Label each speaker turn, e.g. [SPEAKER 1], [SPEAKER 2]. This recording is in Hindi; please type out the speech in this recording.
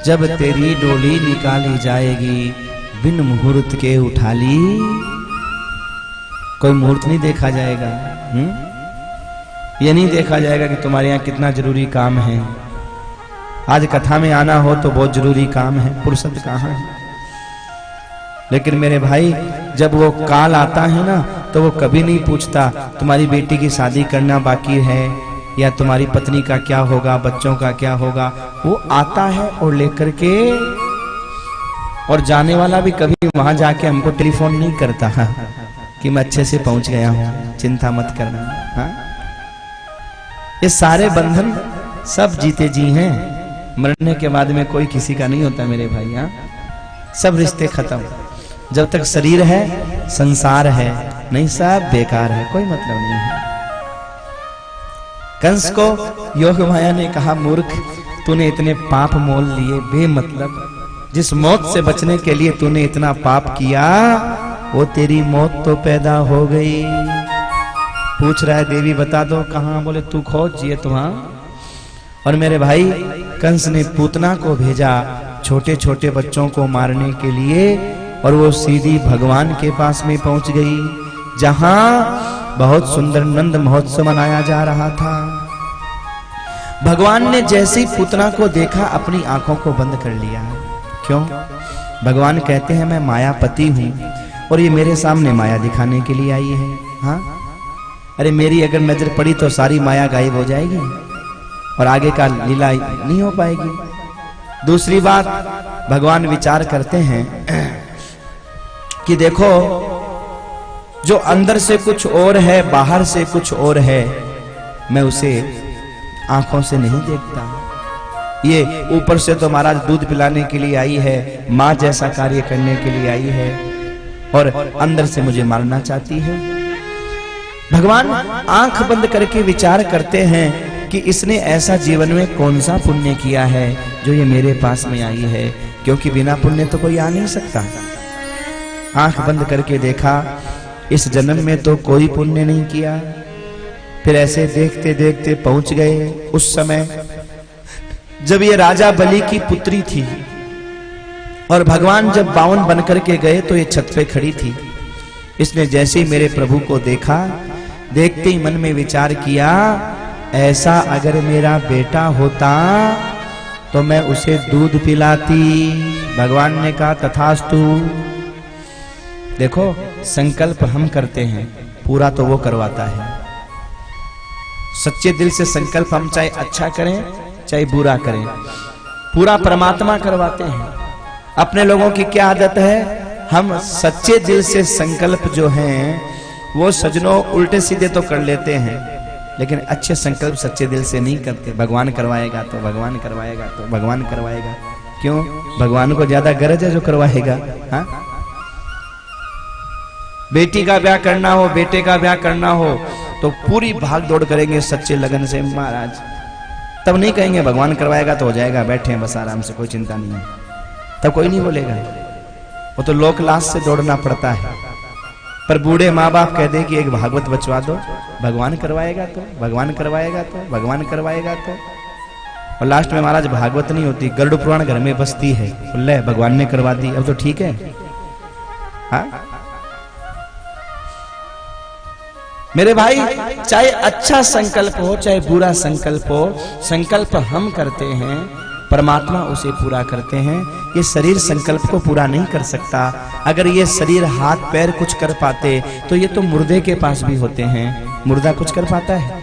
[SPEAKER 1] जब तेरी डोली निकाली जाएगी बिन मुहूर्त के उठा ली। कोई मुहूर्त नहीं देखा जाएगा। ये नहीं देखा जाएगा कि तुम्हारे यहाँ कितना जरूरी काम है। आज कथा में आना हो तो बहुत जरूरी काम है, फुर्सत कहाँ है। लेकिन मेरे भाई जब वो काल आता है ना तो वो कभी नहीं पूछता तुम्हारी बेटी की शादी करना बाकी है या तुम्हारी पत्नी का क्या होगा, बच्चों का क्या होगा। वो आता है और लेकर के, और जाने वाला भी कभी वहां जाके हमको टेलीफोन नहीं करता कि मैं अच्छे से पहुंच गया हूं, चिंता मत करना। हाँ? ये सारे बंधन सब जीते जी हैं, मरने के बाद में कोई किसी का नहीं होता मेरे भाई। हाँ? सब रिश्ते खत्म। जब तक शरीर है संसार है, नहीं सब बेकार है, कोई मतलब नहीं है। कंस को योग माया ने कहा मूर्ख, तूने इतने पाप मोल लिए बेमतलब, जिस मौत से बचने के लिए तूने इतना पाप किया वो तेरी मौत तो पैदा हो गई। पूछ रहा है देवी बता दो कहां, बोले तू खोज जिए तो वहां। और मेरे भाई कंस ने पूतना को भेजा छोटे छोटे बच्चों को मारने के लिए, और वो सीधी भगवान के पास में पहुंच गई जहां बहुत सुंदर नंद महोत्सव मनाया जा रहा था। भगवान ने जैसे ही पूतना को देखा अपनी आंखों को बंद कर लिया। क्यों? भगवान कहते हैं मैं मायापति हूं और ये मेरे सामने माया दिखाने के लिए आई है। हाँ? अरे मेरी अगर नजर पड़ी तो सारी माया गायब हो जाएगी और आगे का लीला नहीं हो पाएगी। दूसरी बात भगवान विचार करते हैं कि देखो जो अंदर से कुछ और है बाहर से कुछ और है, मैं उसे आंखों से नहीं देखता। ये ऊपर से तो महाराज दूध पिलाने के लिए आई है, माँ जैसा कार्य करने के लिए आई है, और अंदर से मुझे मारना चाहती है। भगवान आंख बंद करके विचार करते हैं कि इसने ऐसा जीवन में कौन सा पुण्य किया है जो ये मेरे पास में आई है, क्योंकि बिना पुण्य तो कोई आ नहीं सकता। आंख बंद करके देखा इस जन्म में तो कोई पुण्य नहीं किया। फिर ऐसे देखते देखते पहुंच गए उस समय जब ये राजा बलि की पुत्री थी, और भगवान जब बावन बनकर के गए तो ये छत पे खड़ी थी। इसने जैसे ही मेरे प्रभु को देखा, देखते ही मन में विचार किया ऐसा अगर मेरा बेटा होता तो मैं उसे दूध पिलाती। भगवान ने कहा तथास्तु। देखो संकल्प हम करते हैं, पूरा तो वो करवाता है। सच्चे दिल से संकल्प हम चाहे अच्छा करें चाहे बुरा करें, पूरा परमात्मा करवाते हैं। अपने लोगों की क्या आदत है, हम सच्चे दिल से संकल्प जो हैं वो सजनों उल्टे सीधे तो कर लेते हैं, लेकिन अच्छे संकल्प सच्चे दिल से नहीं करते। भगवान करवाएगा तो भगवान करवाएगा तो भगवान करवाएगा। क्यों? भगवान को ज्यादा गरज है जो करवाएगा। हाँ? बेटी का ब्याह करना हो, बेटे का ब्याह करना हो तो पूरी भाग दौड़ करेंगे सच्चे लगन से महाराज, तब नहीं कहेंगे भगवान करवाएगा तो हो जाएगा, बैठे हैं बस आराम से, कोई चिंता नहीं है, तब कोई नहीं बोलेगा। वो तो लोक लाश से दौड़ना पड़ता है। पर बूढ़े माँ बाप कह दे कि एक भागवत बचवा दो, भगवान करवाएगा तो भगवान करवाएगा तो भगवान करवाएगा तो, और लास्ट में महाराज भागवत नहीं होती, गरुड़ पुराण घर में बसती है, ले भगवान ने करवा दी, अब तो ठीक है। हाँ? मेरे भाई चाहे अच्छा संकल्प हो चाहे बुरा संकल्प हो, संकल्प हम करते हैं, परमात्मा उसे पूरा करते हैं। ये शरीर संकल्प को पूरा नहीं कर सकता। अगर ये शरीर हाथ पैर कुछ कर पाते तो ये तो मुर्दे के पास भी होते हैं। मुर्दा कुछ कर पाता है?